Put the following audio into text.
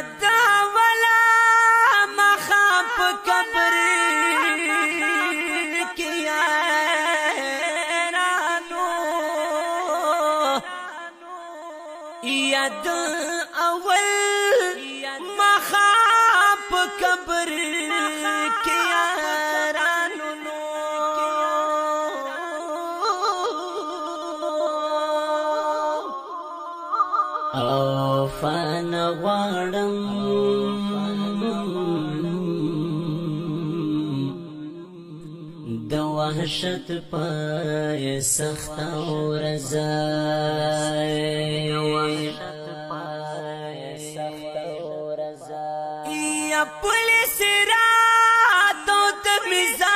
دا ولا مخاف قبر کی یارانو یاد اول مخاف قبر کی یارانو او فن غړم د وحشت پای سخت ورځ یا پولیس را تو د میزان